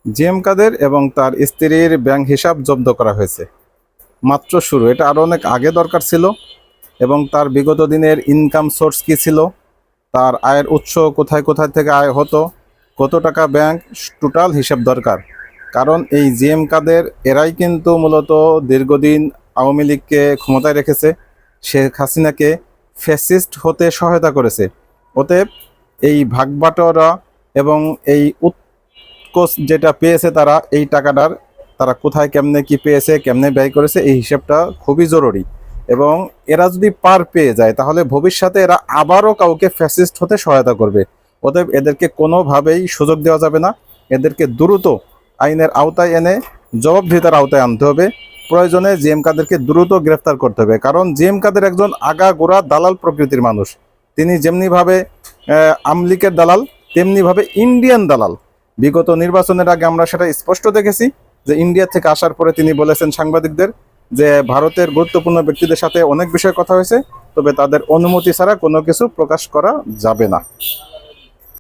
GM কাদের এবং তার স্ত্রীর ব্যাংক হিসাব জব্দ করা হয়েছে। মাত্র শুরু, এটা আরও অনেক আগে দরকার ছিল। এবং তার বিগত দিনের ইনকাম সোর্স কী ছিল, তার আয়ের উৎস কোথায় কোথায় থেকে আয় হতো, কত টাকা ব্যাংক, টোটাল হিসাব দরকার। কারণ এই জিএম কাদের এরাই কিন্তু মূলত দীর্ঘদিন আওয়ামী লীগকে ক্ষমতায় রেখেছে, শেখ হাসিনাকে ফ্যাসিস্ট হতে সহায়তা করেছে। অতএব এই ভাগবাটোয়ারা এবং এই উৎকোচ যেটা পেয়েছে তারা, এই টাকাটার তারা কোথায় কেমনে কি পেয়েছে, কেমনে ব্যয় করেছে, এই হিসাবটা খুবই জরুরি। এবং এরা যদি পার পেয়ে যায় তাহলে ভবিষ্যতে এরা আবারও কাউকে ফ্যাসিস্ট হতে সহায়তা করবে। অতএব এদেরকে কোনোভাবেই সুযোগ দেওয়া যাবে না। এদেরকে দ্রুত আইনের আওতায় এনে জবাবদিহিতার আওতায় আনতে হবে। প্রয়োজনে জিএম কাদেরকে দ্রুত গ্রেফতার করতে হবে। কারণ জিএম কাদের একজন আগাগোড়া দালাল প্রকৃতির মানুষ। তিনি যেমনিভাবে আমলিকের দালাল, তেমনিভাবে ইন্ডিয়ান দালাল। বিগত নির্বাচনের আগে আমরা সেটা স্পষ্ট দেখেছি যে ইন্ডিয়া থেকে আসার পরে তিনি বলেছেন সাংবাদিকদের যে ভারতের গুরুত্বপূর্ণ ব্যক্তিদের সাথে অনেক বিষয়ে কথা হয়েছে, তবে তাদের অনুমতি ছাড়া কোনো কিছু প্রকাশ করা যাবে না।